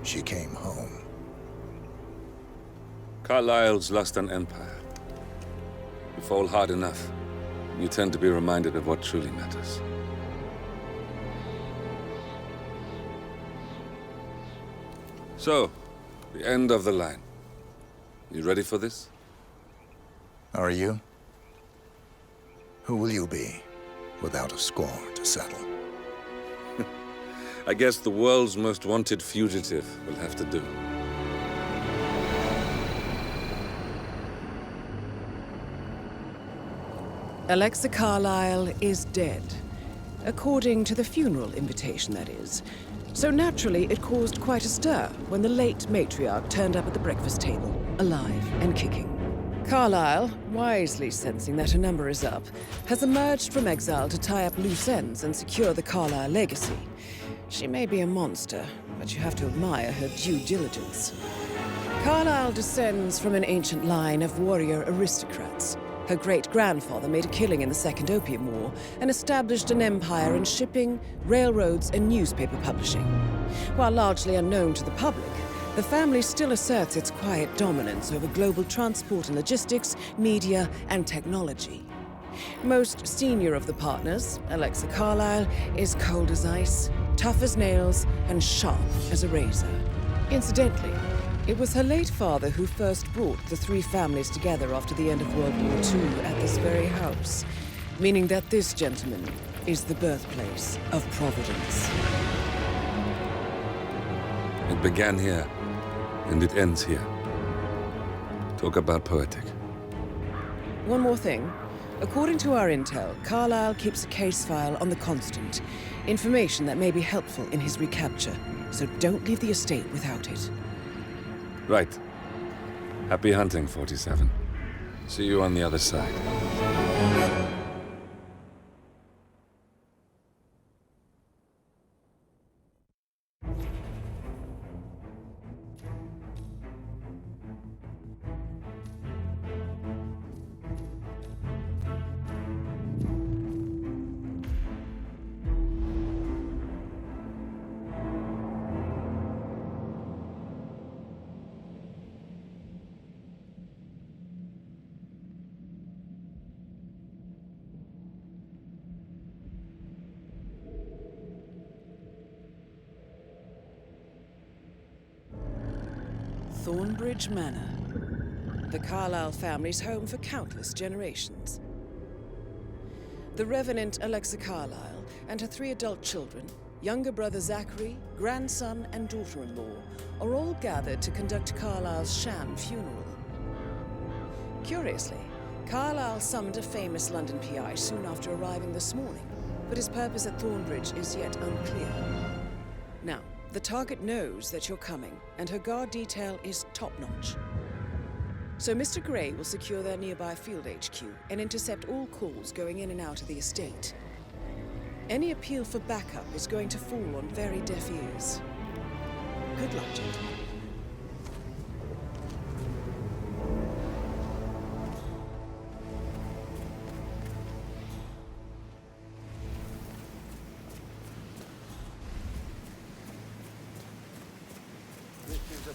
she came home. Carlyle's lost an empire. You fall hard enough, you tend to be reminded of what truly matters. So, the end of the line. You ready for this? Are you? Who will you be, without a score to settle? I guess the world's most wanted fugitive will have to do. Alexa Carlyle is dead. According to the funeral invitation, that is. So naturally, it caused quite a stir when the late matriarch turned up at the breakfast table, alive and kicking. Carlyle, wisely sensing that her number is up, has emerged from exile to tie up loose ends and secure the Carlyle legacy. She may be a monster, but you have to admire her due diligence. Carlyle descends from an ancient line of warrior aristocrats. Her great-grandfather made a killing in the Second Opium War and established an empire in shipping, railroads, and newspaper publishing. While largely unknown to the public, the family still asserts its quiet dominance over global transport and logistics, media, and technology. Most senior of the partners, Alexa Carlyle, is cold as ice, tough as nails, and sharp as a razor. Incidentally, it was her late father who first brought the three families together after the end of World War II at this very house, meaning that this gentleman is the birthplace of Providence. It began here, and it ends here. Talk about poetic. One more thing. According to our intel, Carlyle keeps a case file on the Constant, information that may be helpful in his recapture, so don't leave the estate without it. Right. Happy hunting, 47. See you on the other side. Thornbridge Manor, the Carlyle family's home for countless generations. The Revenant Alexa Carlyle and her 3 adult children, younger brother Zachary, grandson, and daughter-in-law, are all gathered to conduct Carlyle's sham funeral. Curiously, Carlyle summoned a famous London PI soon after arriving this morning, but his purpose at Thornbridge is yet unclear. Now, the target knows that you're coming, and her guard detail is top-notch. So Mr. Gray will secure their nearby field HQ and intercept all calls going in and out of the estate. Any appeal for backup is going to fall on very deaf ears. Good luck, gentlemen.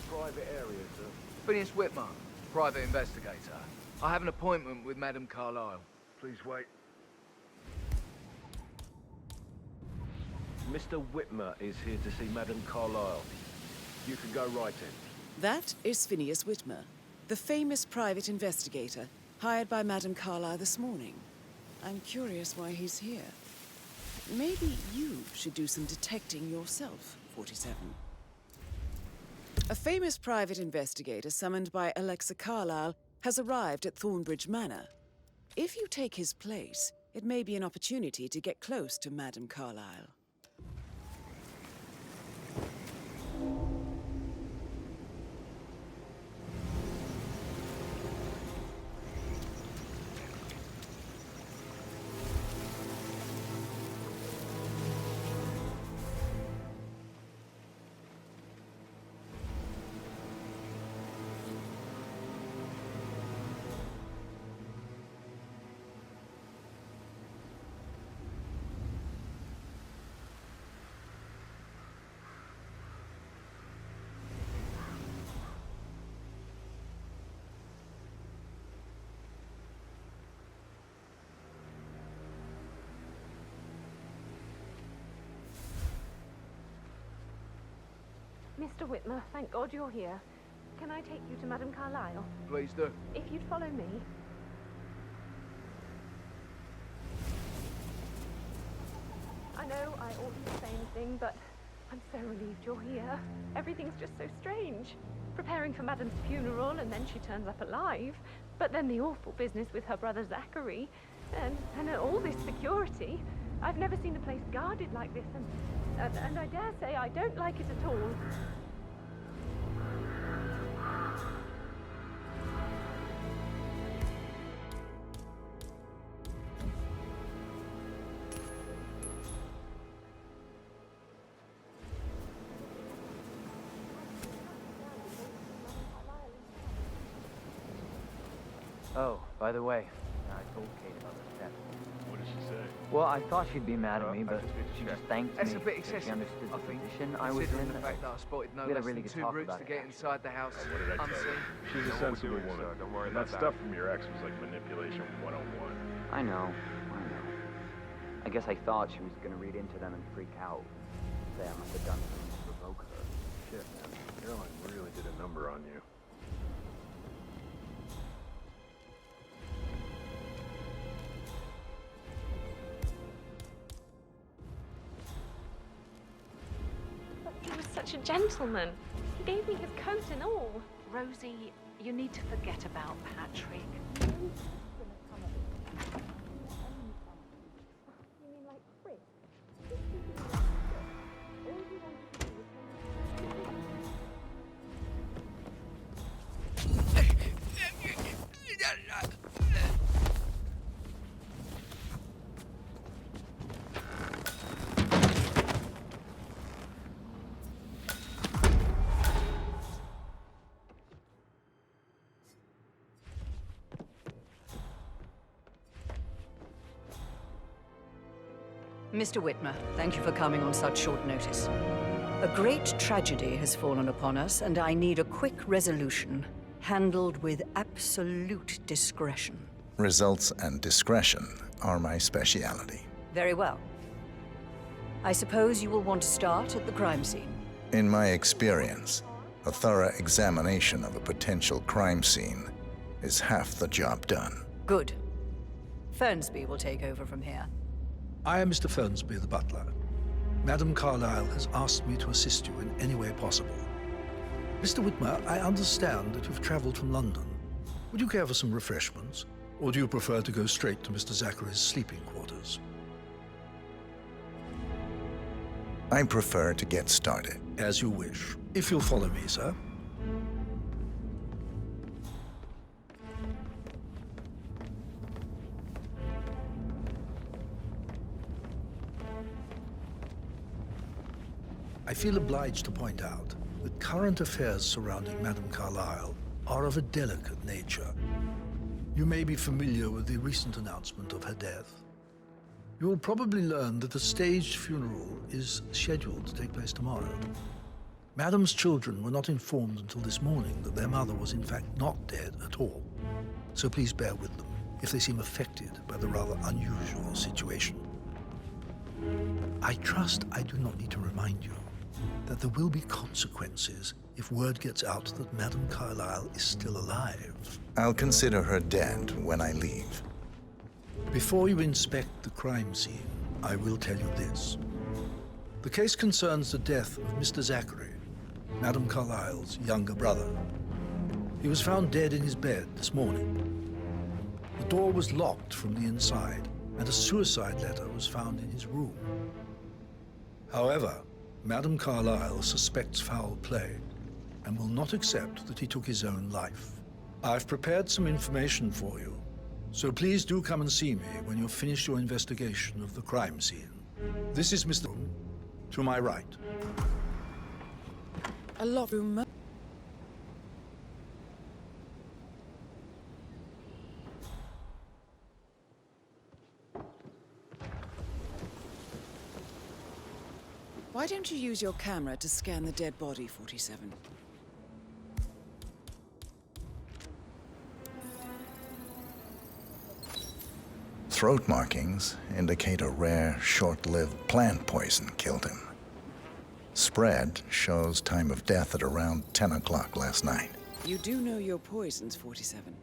Private area, sir. Phineas Whitmer, private investigator. I have an appointment with Madame Carlyle. Please wait. Mr. Whitmer is here to see Madame Carlyle. You can go right in. That is Phineas Whitmer, the famous private investigator hired by Madame Carlyle this morning. I'm curious why he's here. Maybe you should do some detecting yourself, 47. A famous private investigator summoned by Alexa Carlyle has arrived at Thornbridge Manor. If you take his place, it may be an opportunity to get close to Madame Carlyle. Mr. Whitmer, thank God you're here. Can I take you to Madame Carlyle? Please do. If you'd follow me. I know I oughtn't to say anything, but I'm so relieved you're here. Everything's just so strange. Preparing for Madame's funeral, and then she turns up alive. But then the awful business with her brother Zachary, and all this security. I've never seen the place guarded like this, and I dare say I don't like it at all. Oh, by the way, I told Kate about the step. What did she say? Well, I thought she'd be mad at me, but she just thanked That's me. a bit She excessive, understood I the think, position I was considering in. the fact that I spotted no We had a less really than good 2 talk routes about to it, get actually. inside the house What did I tell you? unseen. She's a sensible woman. Don't worry And about that stuff from your ex was like manipulation 101. I know. I guess I thought she was gonna read into them and freak out. Say I must have done something to provoke her. Shit, man. Caroline really did a number on you. But he was such a gentleman. He gave me his coat and all. Rosie, you need to forget about Patrick. You mean like Chris? All he wanted to do was Mr. Whitmer, thank you for coming on such short notice. A great tragedy has fallen upon us, and I need a quick resolution, handled with absolute discretion. Results and discretion are my speciality. Very well. I suppose you will want to start at the crime scene. In my experience, a thorough examination of a potential crime scene is half the job done. Good. Fernsby will take over from here. I am Mr. Fernsby, the butler. Madame Carlyle has asked me to assist you in any way possible. Mr. Whitmer, I understand that you've traveled from London. Would you care for some refreshments? Or do you prefer to go straight to Mr. Zachary's sleeping quarters? I prefer to get started. As you wish. If you'll follow me, sir. I feel obliged to point out that current affairs surrounding Madame Carlyle are of a delicate nature. You may be familiar with the recent announcement of her death. You will probably learn that a staged funeral is scheduled to take place tomorrow. Madame's children were not informed until this morning that their mother was in fact not dead at all. So please bear with them if they seem affected by the rather unusual situation. I trust I do not need to remind you that there will be consequences if word gets out that Madame Carlyle is still alive. I'll consider her dead when I leave. Before you inspect the crime scene, I will tell you this. The case concerns the death of Mr. Zachary, Madame Carlyle's younger brother. He was found dead in his bed this morning. The door was locked from the inside, and a suicide letter was found in his room. However, Madame Carlyle suspects foul play and will not accept that he took his own life. I've prepared some information for you, so please do come and see me when you've finished your investigation of the crime scene. This is Mr. to my right. A lot room. Why don't you use your camera to scan the dead body, 47? Throat markings indicate a rare, short-lived plant poison killed him. Spread shows time of death at around 10 o'clock last night. You do know your poisons, 47.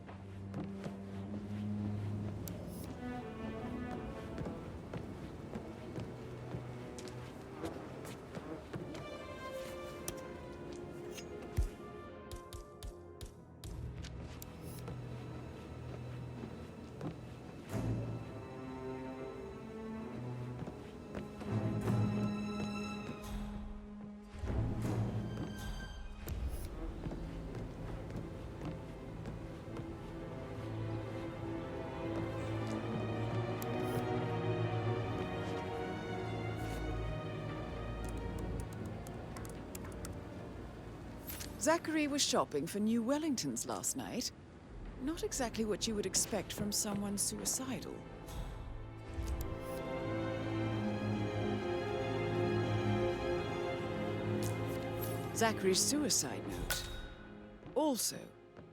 Zachary was shopping for new Wellingtons last night. Not exactly what you would expect from someone suicidal. Zachary's suicide note. Also,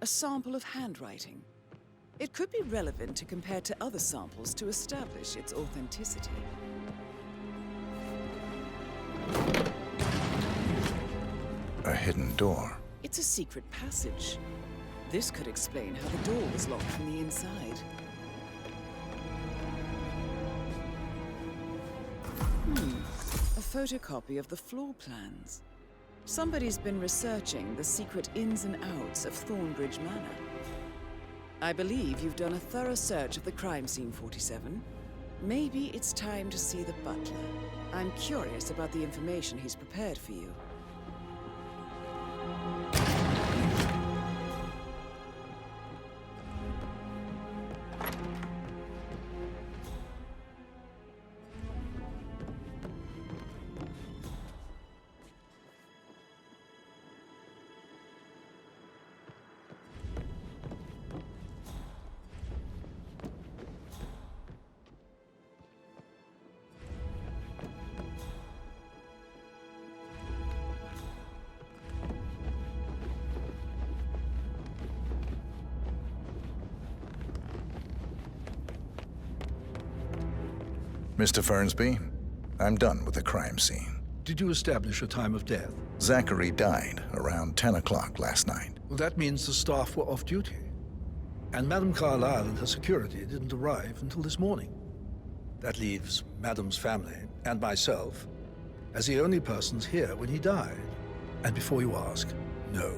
a sample of handwriting. It could be relevant to compare to other samples to establish its authenticity. A hidden door. It's a secret passage. This could explain how the door was locked from the inside. A photocopy of the floor plans. Somebody's been researching the secret ins and outs of Thornbridge Manor. I believe you've done a thorough search of the crime scene, 47. Maybe it's time to see the butler. I'm curious about the information he's prepared for you. Mr. Fernsby, I'm done with the crime scene. Did you establish a time of death? Zachary died around 10 o'clock last night. Well, that means the staff were off duty. And Madame Carlyle and her security didn't arrive until this morning. That leaves Madame's family and myself as the only persons here when he died. And before you ask, no,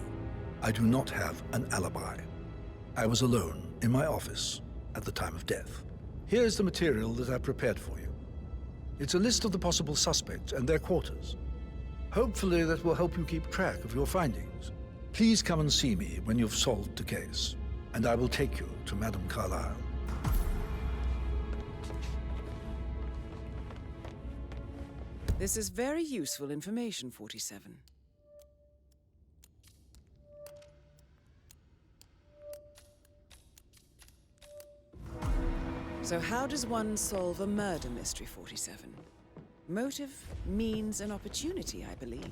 I do not have an alibi. I was alone in my office at the time of death. Here's the material that I prepared for you. It's a list of the possible suspects and their quarters. Hopefully that will help you keep track of your findings. Please come and see me when you've solved the case, and I will take you to Madame Carlyle. This is very useful information, 47. So how does one solve a murder mystery, 47? Motive, means, and opportunity, I believe.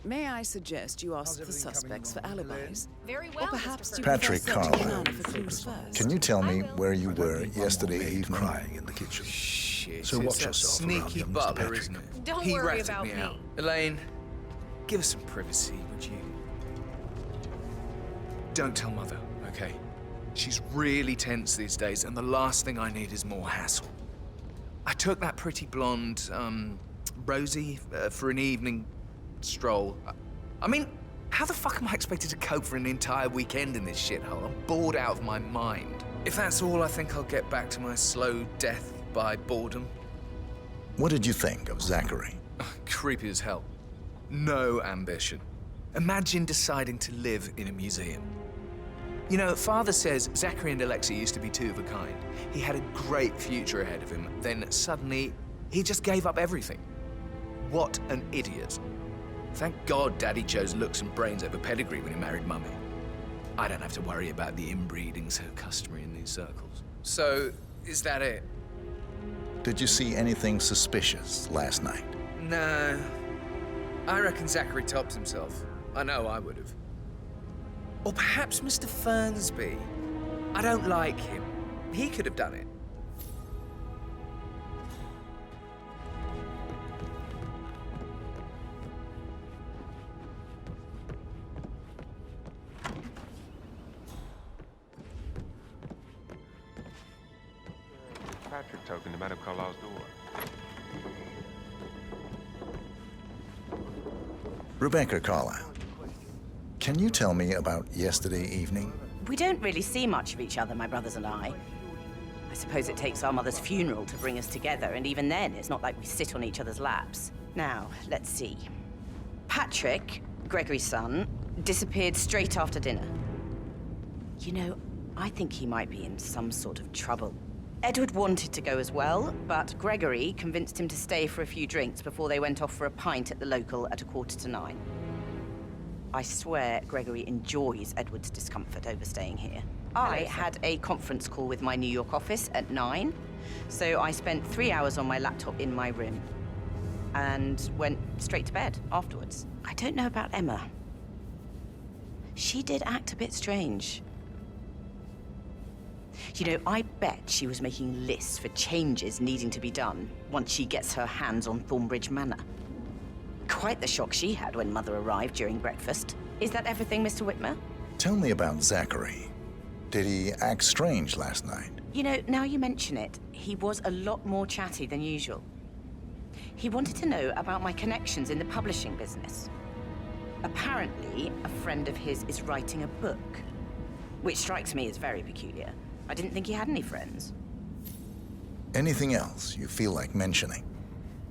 May I suggest you ask the suspects for alibis? Very well, Or perhaps you Patrick prefer searching Carlyle. Manor for clues first? Can you tell me where you were yesterday Maid evening? crying in the kitchen. Shit, So it's watch that yourself around sneaky young Mr. butler, Patrick. isn't it? Don't He worry ratted about me me. out. Elaine, give us some privacy, would you? Don't tell Mother, okay? She's really tense these days, and the last thing I need is more hassle. I took that pretty blonde, Rosie, for an evening stroll. I mean, how the fuck am I expected to cope for an entire weekend in this shithole? I'm bored out of my mind. If that's all, I think I'll get back to my slow death by boredom. What did you think of Zachary? Creepy as hell. No ambition. Imagine deciding to live in a museum. You know, Father says Zachary and Alexei used to be two of a kind. He had a great future ahead of him, then suddenly, he just gave up everything. What an idiot. Thank God Daddy chose looks and brains over pedigree when he married Mummy. I don't have to worry about the inbreeding so customary in these circles. So, is that it? Did you see anything suspicious last night? No. I reckon Zachary tops himself. I know I would have. Or perhaps Mr. Fernsby. I don't like him. He could have done it. Patrick token to Madame Carlisle's door. Rebecca Carlyle, can you tell me about yesterday evening? We don't really see much of each other, my brothers and I. I suppose it takes our mother's funeral to bring us together, and even then, it's not like we sit on each other's laps. Now, let's see. Patrick, Gregory's son, disappeared straight after dinner. You know, I think he might be in some sort of trouble. Edward wanted to go as well, but Gregory convinced him to stay for a few drinks before they went off for a pint at the local at 9:15. I swear Gregory enjoys Edward's discomfort over staying here. I had a conference call with my New York office at 9, so I spent 3 hours on my laptop in my room and went straight to bed afterwards. I don't know about Emma. She did act a bit strange. You know, I bet she was making lists for changes needing to be done once she gets her hands on Thornbridge Manor. Quite the shock she had when Mother arrived during breakfast. Is that everything, Mr. Whitmer? Tell me about Zachary. Did he act strange last night? You know, now you mention it, he was a lot more chatty than usual. He wanted to know about my connections in the publishing business. Apparently, a friend of his is writing a book, which strikes me as very peculiar. I didn't think he had any friends. Anything else you feel like mentioning?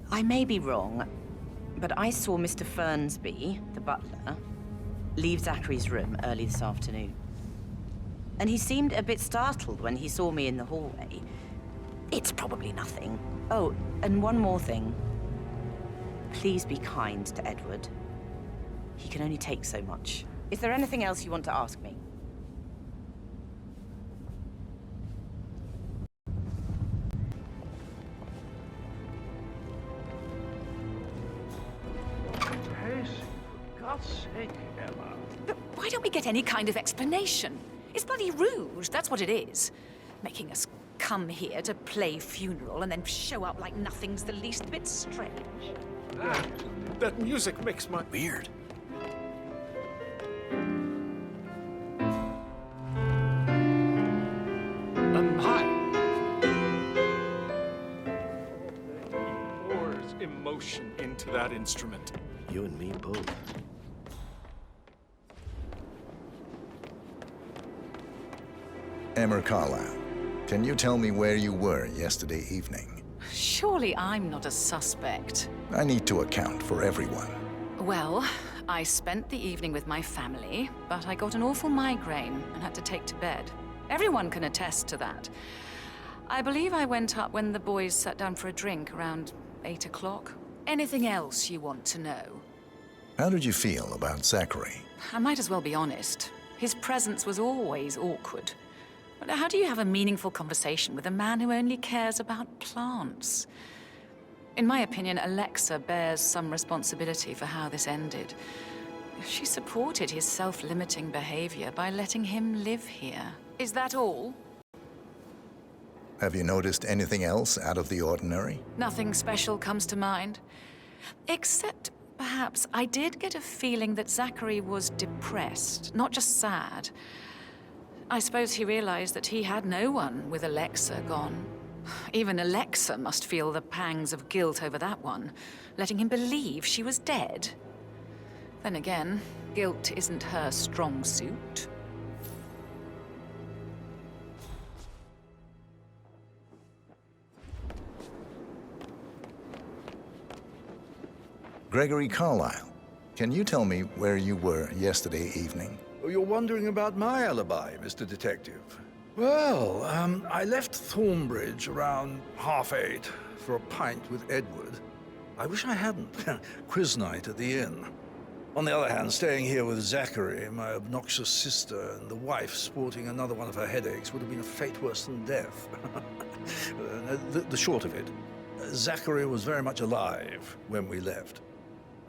I may be wrong, but I saw Mr. Fernsby, the butler, leave Zachary's room early this afternoon. And he seemed a bit startled when he saw me in the hallway. It's probably nothing. Oh, and one more thing. Please be kind to Edward. He can only take so much. Is there anything else you want to ask me? For God's sake, Emma. But why don't we get any kind of explanation? It's bloody rude, that's what it is. Making us come here to play funeral and then show up like nothing's the least bit strange. That music makes my... Weird. Hi. Pours emotion into that instrument. You and me both. Emma Carlyle, can you tell me where you were yesterday evening? Surely I'm not a suspect. I need to account for everyone. Well, I spent the evening with my family, but I got an awful migraine and had to take to bed. Everyone can attest to that. I believe I went up when the boys sat down for a drink around 8 o'clock. Anything else you want to know? How did you feel about Zachary? I might as well be honest. His presence was always awkward. But how do you have a meaningful conversation with a man who only cares about plants? In my opinion, Alexa bears some responsibility for how this ended. She supported his self-limiting behavior by letting him live here. Is that all? Have you noticed anything else out of the ordinary? Nothing special comes to mind. Except, perhaps, I did get a feeling that Zachary was depressed, not just sad. I suppose he realized that he had no one with Alexa gone. Even Alexa must feel the pangs of guilt over that one, letting him believe she was dead. Then again, guilt isn't her strong suit. Gregory Carlyle, can you tell me where you were yesterday evening? Oh, you're wondering about my alibi, Mr. Detective. Well, I left Thornbridge around 8:30 for a pint with Edward. I wish I hadn't. Quiz night at the inn. On the other hand, staying here with Zachary, my obnoxious sister, and the wife sporting another one of her headaches would have been a fate worse than death. The short of it, Zachary was very much alive when we left.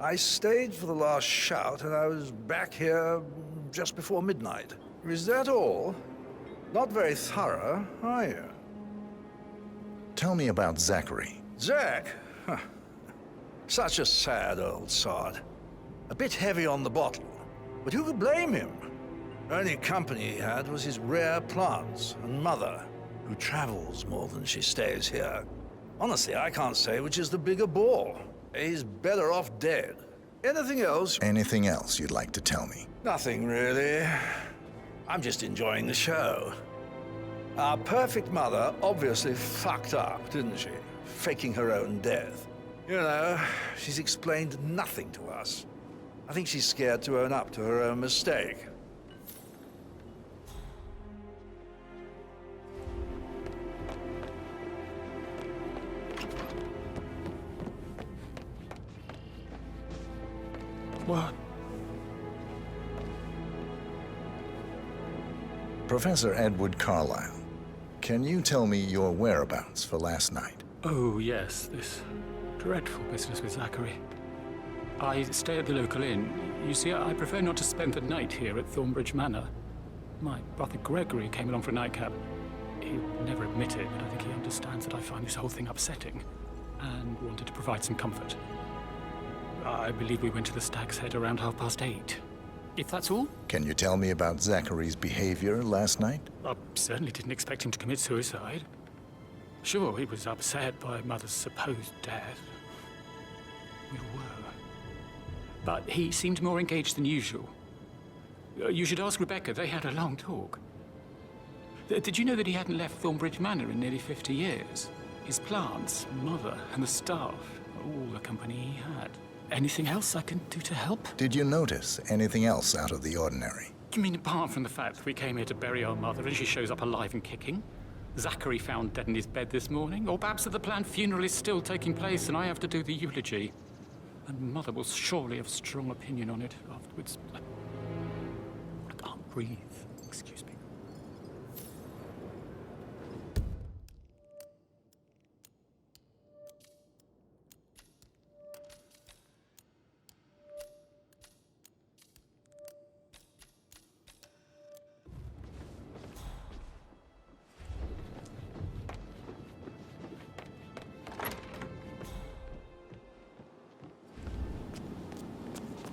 I stayed for the last shout, and I was back here just before midnight. Is that all? Not very thorough, are you? Tell me about Zachary. Zach? Huh. Such a sad old sod. A bit heavy on the bottle, but who could blame him? Only company he had was his rare plants and mother. who travels more than she stays here. Honestly, I can't say which is the bigger bore. He's better off dead. Anything else? Anything else you'd like to tell me? Nothing, really. I'm just enjoying the show. Our perfect mother obviously fucked up, didn't she? Faking her own death. You know, she's explained nothing to us. I think she's scared to own up to her own mistake. What? Professor Edward Carlyle, can you tell me your whereabouts for last night? Oh, yes, this dreadful business with Zachary. I stay at the local inn. You see, I prefer not to spend the night here at Thornbridge Manor. My brother Gregory came along for a nightcap. He'll never admit it, but I think he understands that I find this whole thing upsetting and wanted to provide some comfort. I believe we went to the Stag's Head around 8:30. If that's all? Can you tell me about Zachary's behavior last night? I certainly didn't expect him to commit suicide. Sure, he was upset by Mother's supposed death. We were. But he seemed more engaged than usual. You should ask Rebecca. They had a long talk. Did you know that he hadn't left Thornbridge Manor in nearly 50 years? His plants, Mother, and the staff, all the company he had. Anything else I can do to help? Did you notice anything else out of the ordinary? You mean apart from the fact that we came here to bury our mother and she shows up alive and kicking? Zachary found dead in his bed this morning? Or perhaps that the planned funeral is still taking place and I have to do the eulogy? And Mother will surely have a strong opinion on it afterwards. I can't breathe. Excuse me.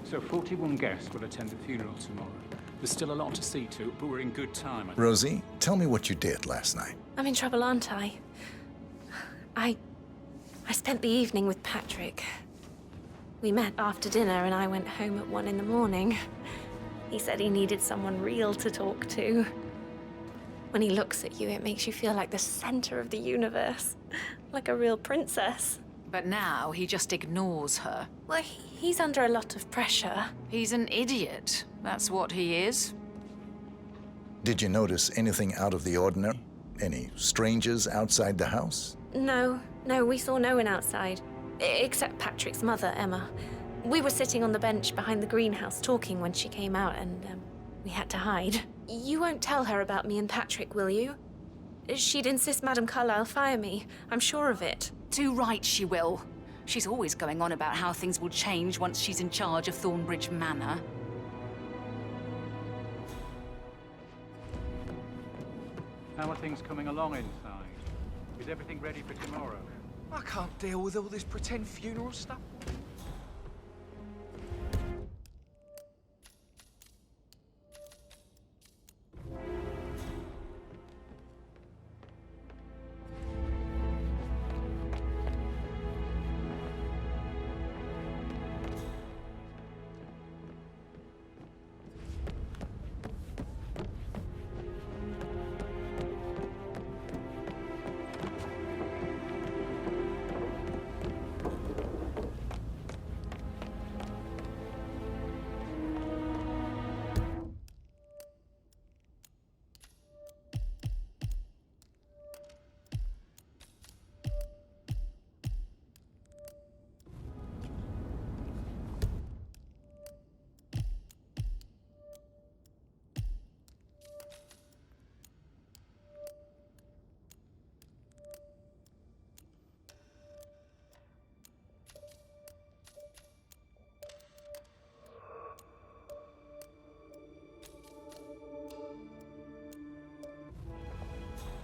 So 41 guests will attend the funeral tomorrow. There's still a lot to see to, but we're in good time. Rosie, tell me what you did last night. I'm in trouble, aren't I? I spent the evening with Patrick. We met after dinner and I went home at 1 in the morning. He said he needed someone real to talk to. When he looks at you, it makes you feel like the center of the universe. Like a real princess. But now he just ignores her. Well, he's under a lot of pressure. He's an idiot. That's what he is. Did you notice anything out of the ordinary? Any strangers outside the house? No, we saw no one outside. Except Patrick's mother, Emma. We were sitting on the bench behind the greenhouse talking when she came out and we had to hide. You won't tell her about me and Patrick, will you? She'd insist Madame Carlyle fire me. I'm sure of it. Too right she will. She's always going on about how things will change once she's in charge of Thornbridge Manor. How are things coming along inside? Is everything ready for tomorrow? I can't deal with all this pretend funeral stuff.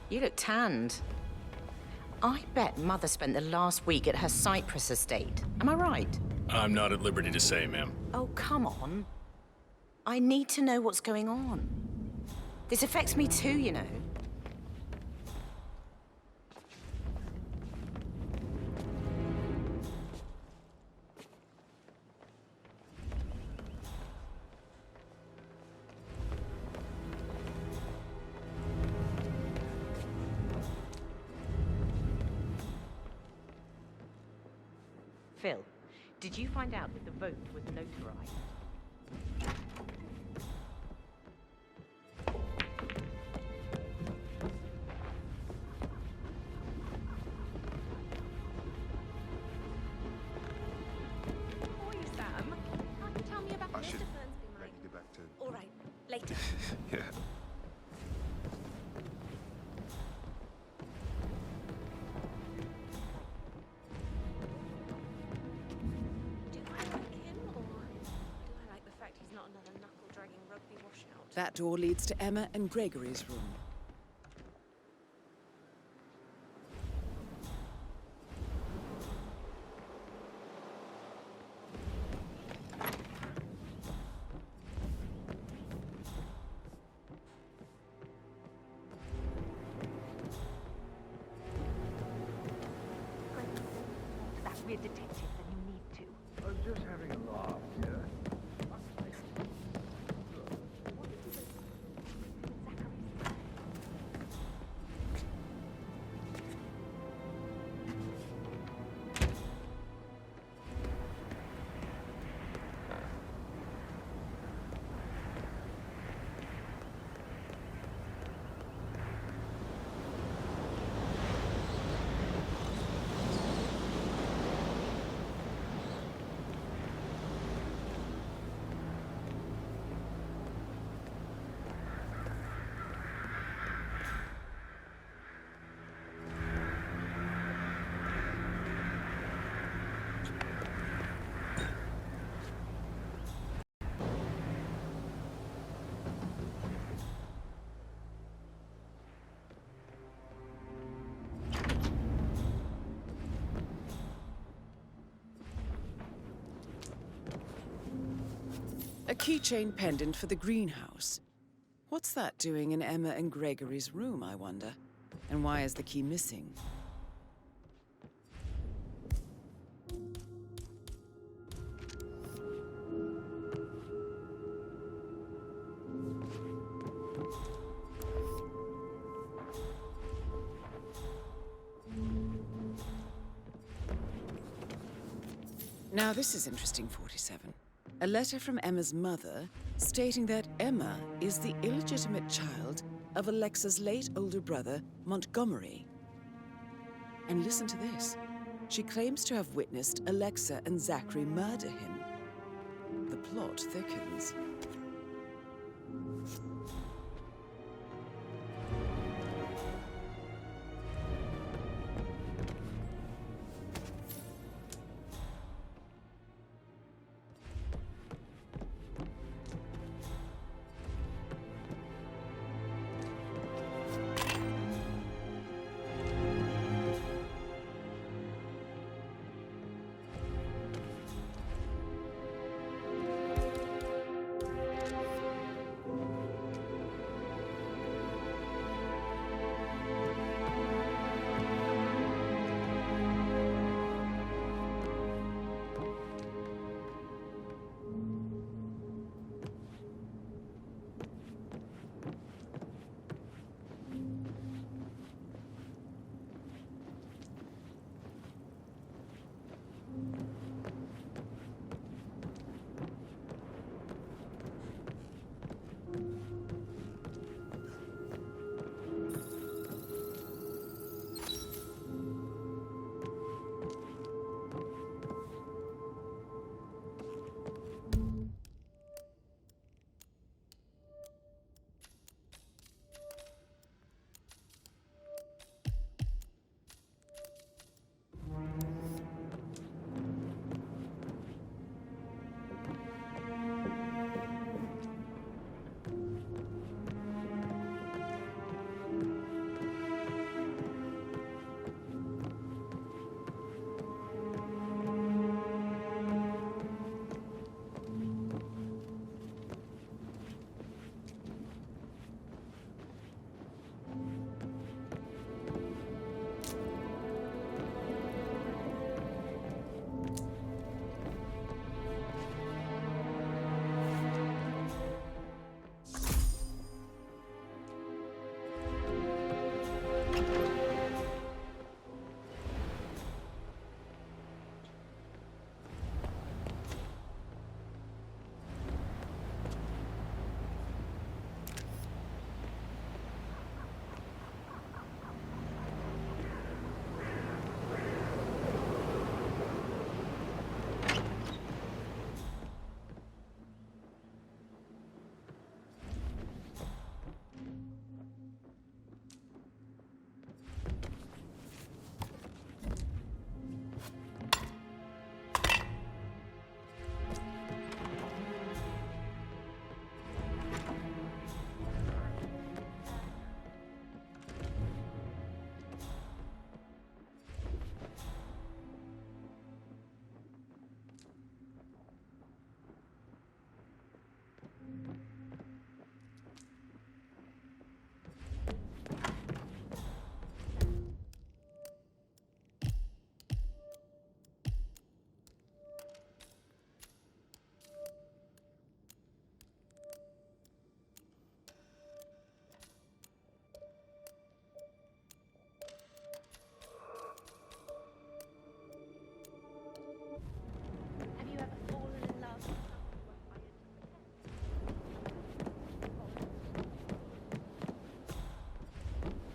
You look tanned. I bet Mother spent the last week at her Cyprus estate. Am I right? I'm not at liberty to say, ma'am. Oh, come on. I need to know what's going on. This affects me too, you know. Phil, did you find out that the vote was notarized? Boy, Sam. Can't you tell me about I should Mr. Fernsby, let you get back to... All right, later. Yeah. Do I like him, or do I like the fact he's not another knuckle-dragging rugby washout? That door leads to Emma and Gregory's room. That weird detective than you need to. I was just having a laugh, yeah? A keychain pendant for the greenhouse. What's that doing in Emma and Gregory's room, I wonder? And why is the key missing? Now this is interesting, 47. A letter from Emma's mother stating that Emma is the illegitimate child of Alexa's late older brother, Montgomery. And listen to this. She claims to have witnessed Alexa and Zachary murder him. The plot thickens.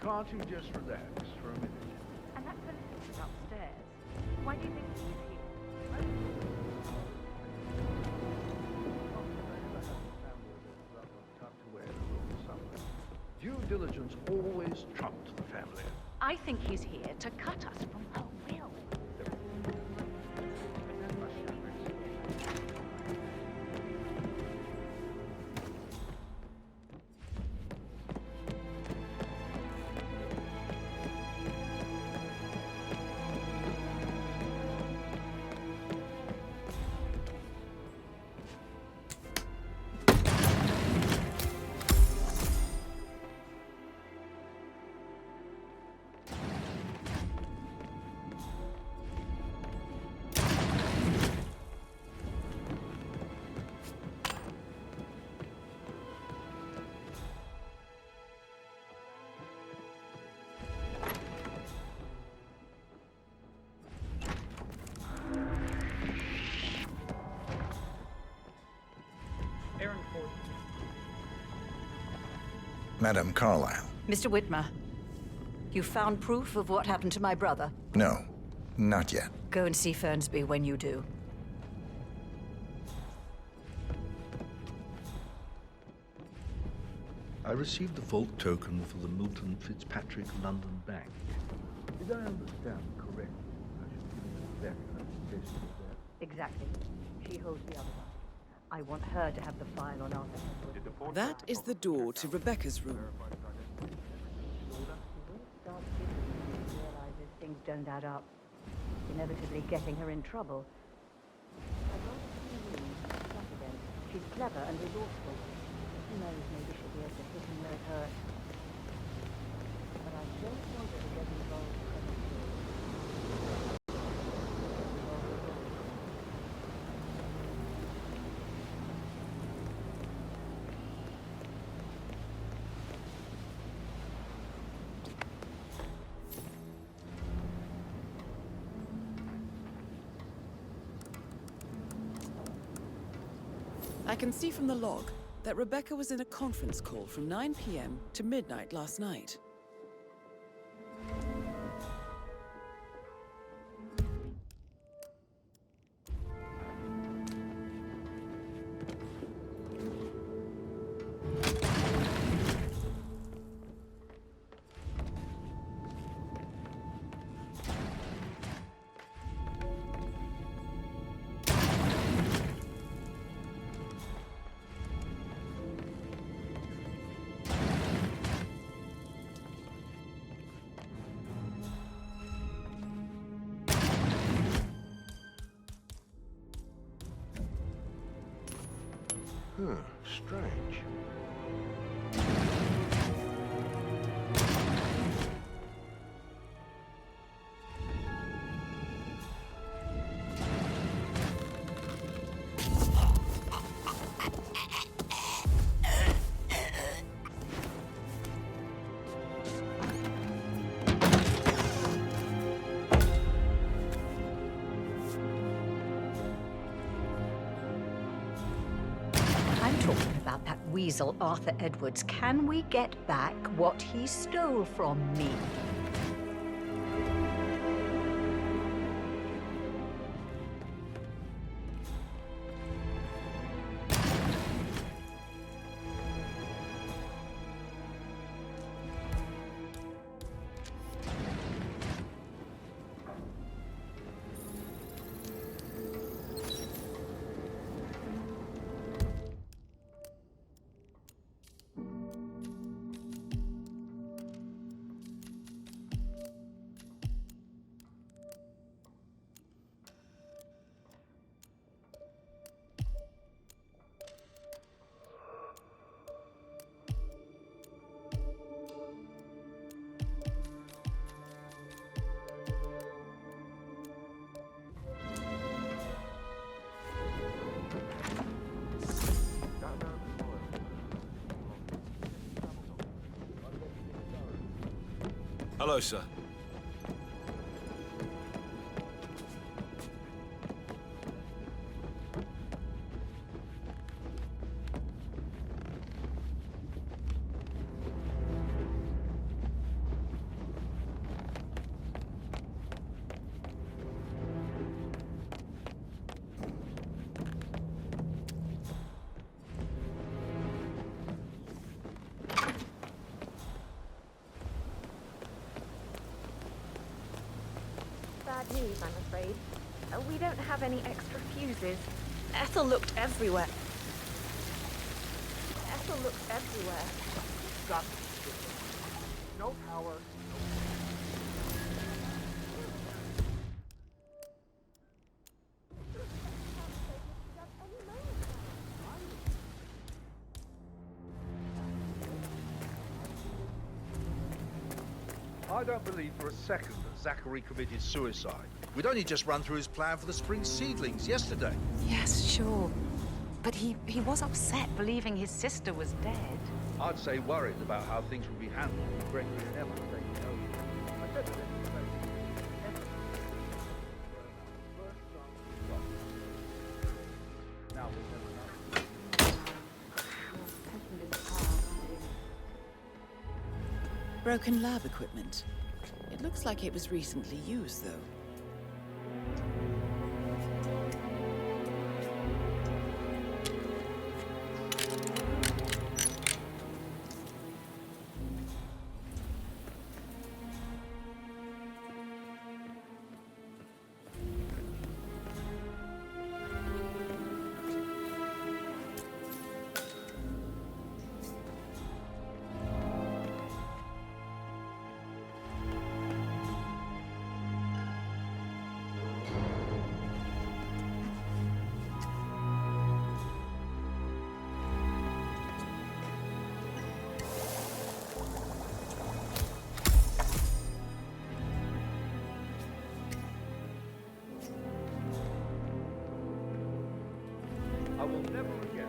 Can't you just relax for a minute? And that solicitor's upstairs. Why do you think he's here? Due diligence always trumped the family. I think he's here to cut us from her will. Madame Carlyle. Mr. Whitmer, you found proof of what happened to my brother? No, not yet. Go and see Fernsby when you do. I received the vault token for the Milton Fitzpatrick London Bank. Did I understand correctly? I should give it back in case of that. Exactly. She holds the other one. I want her to have the file on Arthur. That is the door to Rebecca's room. Realizes things don't add up, inevitably getting her in trouble. She's clever and resourceful. Who knows, maybe she'll be able to hit and no hurt. But I don't want her to get involved prematurely. I can see from the log that Rebecca was in a conference call from 9 p.m. to midnight last night. Strange. Talking about that weasel, Arthur Edwards. Can we get back what he stole from me? Hello, sir. days, I'm afraid. We don't have any extra fuses. Ethel looked everywhere. Ethel looked everywhere. Got no power. I don't believe for a second that Zachary committed suicide. We'd only just run through his plan for the spring seedlings yesterday. Yes, sure. But he was upset believing his sister was dead. I'd say worried about how things would be handled with Gregory and Emma taking over. I said to them, now we'll never know. Broken lab equipment. It looks like it was recently used, though. I will never again.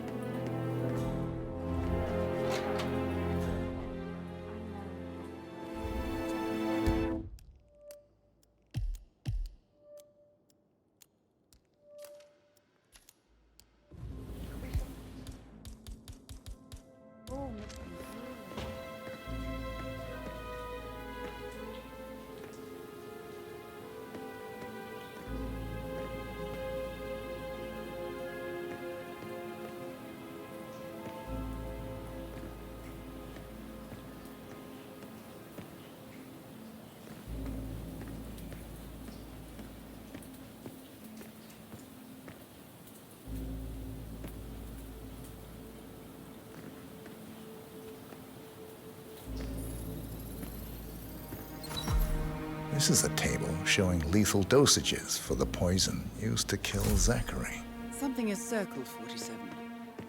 This is a table showing lethal dosages for the poison used to kill Zachary. Something is circled, 47.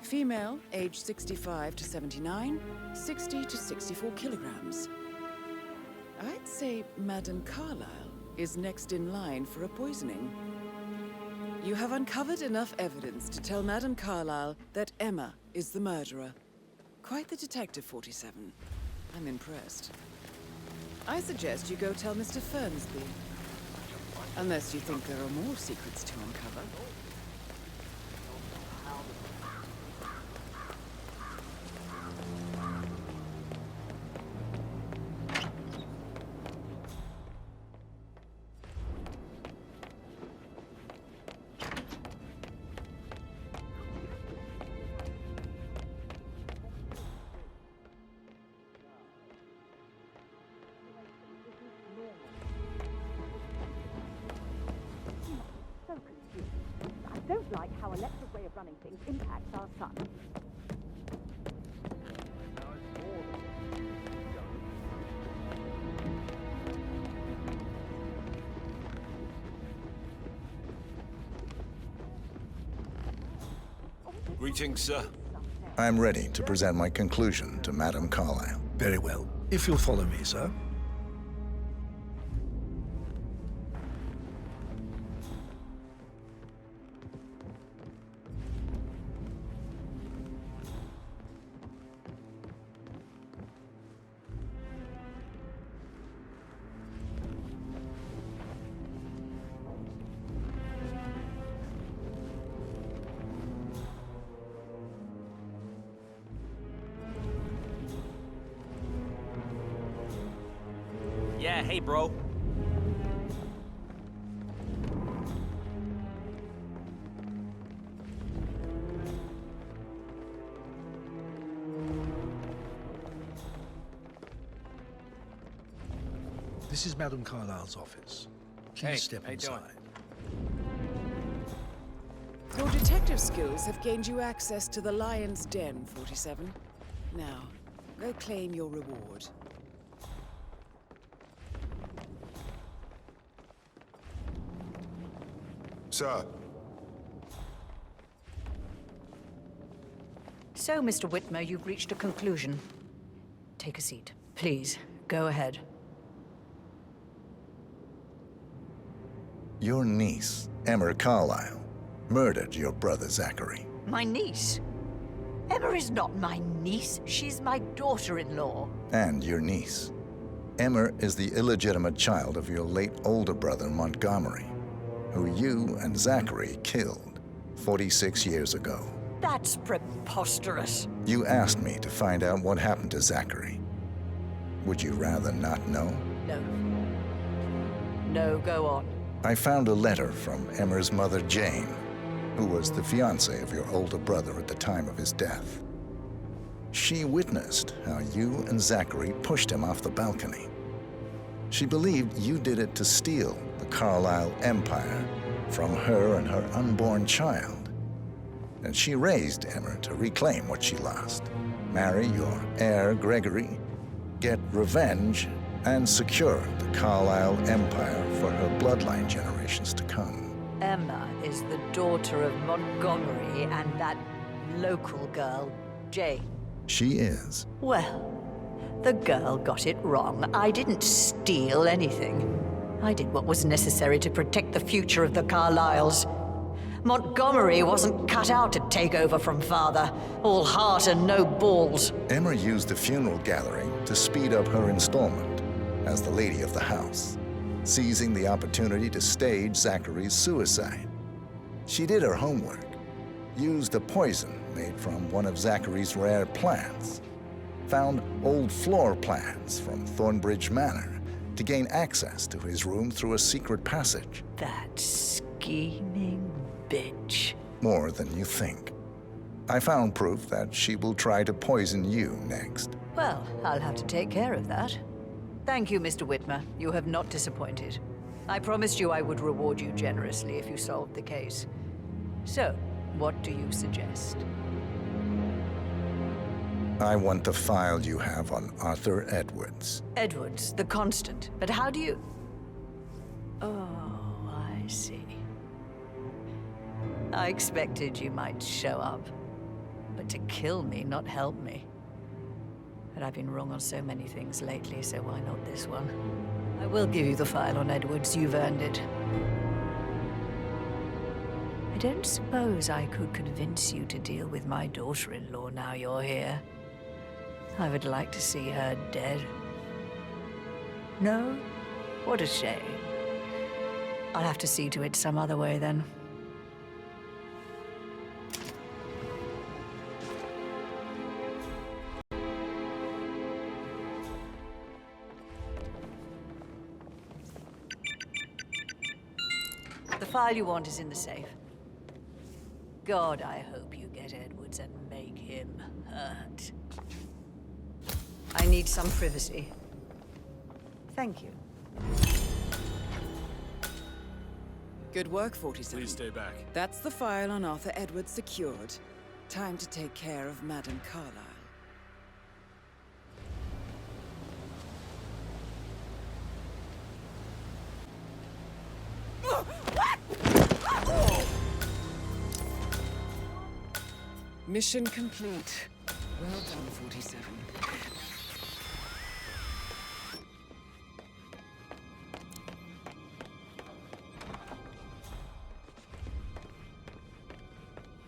Female, age 65 to 79, 60 to 64 kilograms. I'd say Madame Carlyle is next in line for a poisoning. You have uncovered enough evidence to tell Madame Carlyle that Emma is the murderer. Quite the detective, 47. I'm impressed. I suggest you go tell Mr. Fernsby. Unless you think there are more secrets to uncover. I don't like how Electra's way of running things impacts our son. Greetings, sir. I'm ready to present my conclusion to Madame Carlyle. Very well. If you'll follow me, sir. Yeah, hey, bro. This is Madame Carlyle's office. Please step inside. Your detective skills have gained you access to the Lion's Den, 47. Now, go claim your reward. Sir. So, Mr. Whitmer, you've reached a conclusion. Take a seat. Please, go ahead. Your niece, Emma Carlyle, murdered your brother Zachary. My niece? Emma is not my niece. She's my daughter-in-law. And your niece. Emma is the illegitimate child of your late older brother Montgomery, who you and Zachary killed 46 years ago. That's preposterous. You asked me to find out what happened to Zachary. Would you rather not know? No. No, go on. I found a letter from Emma's mother, Jane, who was the fiancée of your older brother at the time of his death. She witnessed how you and Zachary pushed him off the balcony. She believed you did it to steal the Carlyle empire from her and her unborn child. And she raised Emma to reclaim what she lost, marry your heir, Gregory, get revenge, and secure the Carlyle empire for her bloodline generations to come. Emma is the daughter of Montgomery and that local girl, Jane. She is. Well, the girl got it wrong. I didn't steal anything. I did what was necessary to protect the future of the Carlyles. Montgomery wasn't cut out to take over from father. All heart and no balls. Emma used the funeral gathering to speed up her installment as the lady of the house, seizing the opportunity to stage Zachary's suicide. She did her homework, used a poison made from one of Zachary's rare plants, found old floor plans from Thornbridge Manor to gain access to his room through a secret passage. That scheming bitch. More than you think. I found proof that she will try to poison you next. Well, I'll have to take care of that. Thank you, Mr. Whitmer. You have not disappointed. I promised you I would reward you generously if you solved the case. So, what do you suggest? I want the file you have on Arthur Edwards. Edwards, the Constant. But how do you... Oh, I see. I expected you might show up. But to kill me, not help me. But I've been wrong on so many things lately, so why not this one? I will give you the file on Edwards. You've earned it. I don't suppose I could convince you to deal with my daughter-in-law now you're here. I would like to see her dead. No? What a shame. I'll have to see to it some other way then. The file you want is in the safe. God, I hope you get Edwards and make him hurt. I need some privacy. Thank you. Good work, 47. Please stay back. That's the file on Arthur Edwards secured. Time to take care of Madame Carlyle. Mission complete. Well done, 47.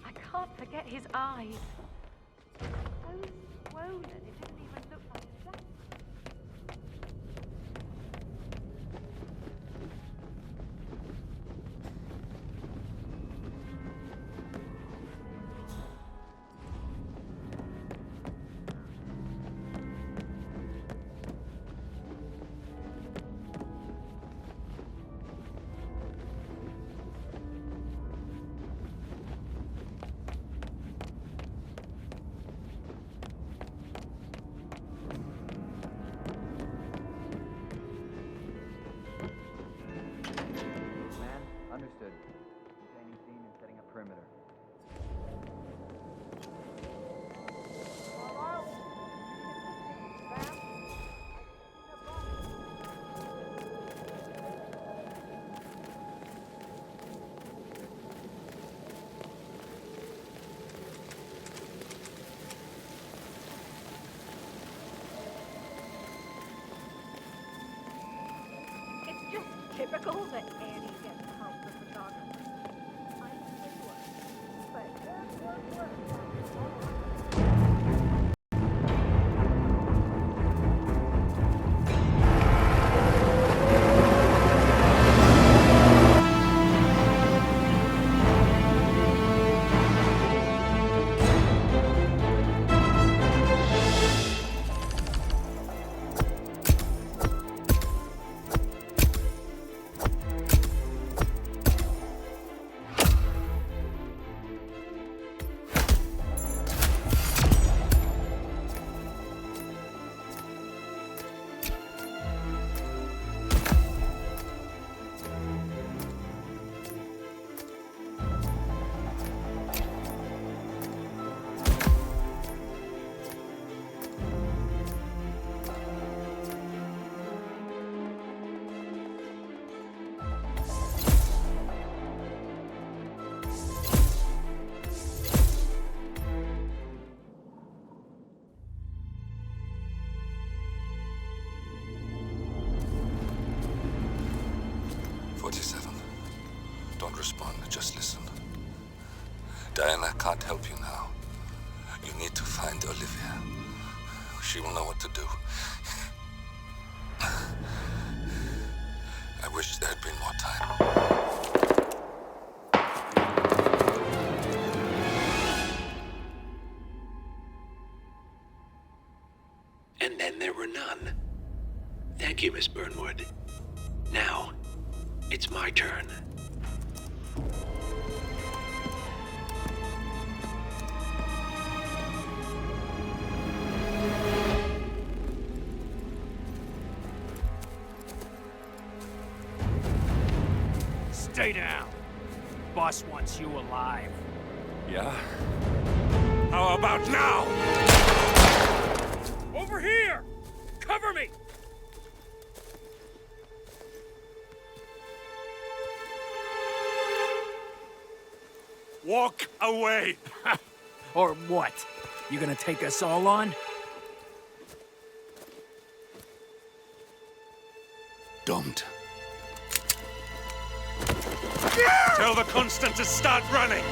I can't forget his eyes. So swollen, it didn't even look like flesh. perimeter. It's just typical that Annie gets help with photographers. I'm sure, but Don't respond, just listen. Diana can't help you now. You need to find Olivia. She will know what to do. I wish there had been more time. And then there were none. Thank you, Miss Burnwood. Now, it's my turn. Stay down. Boss wants you alive. Yeah? How about now? Over here! Cover me! Walk away! Or what? You gonna take us all on? Don't. Tell the Constant to start running!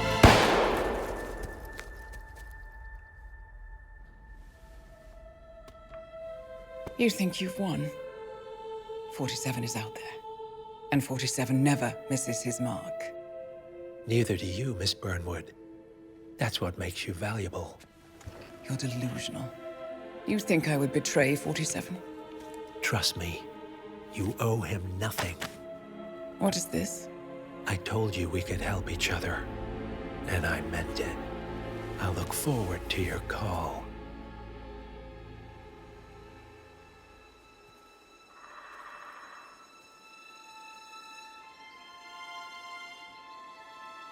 You think you've won? 47 is out there. And 47 never misses his mark. Neither do you, Miss Burnwood. That's what makes you valuable. You're delusional. You think I would betray 47? Trust me, you owe him nothing. What is this? I told you we could help each other, and I meant it. I'll look forward to your call.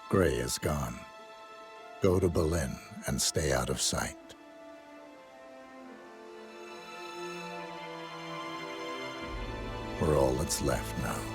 Gray is gone. Go to Berlin and stay out of sight. We're all that's left now.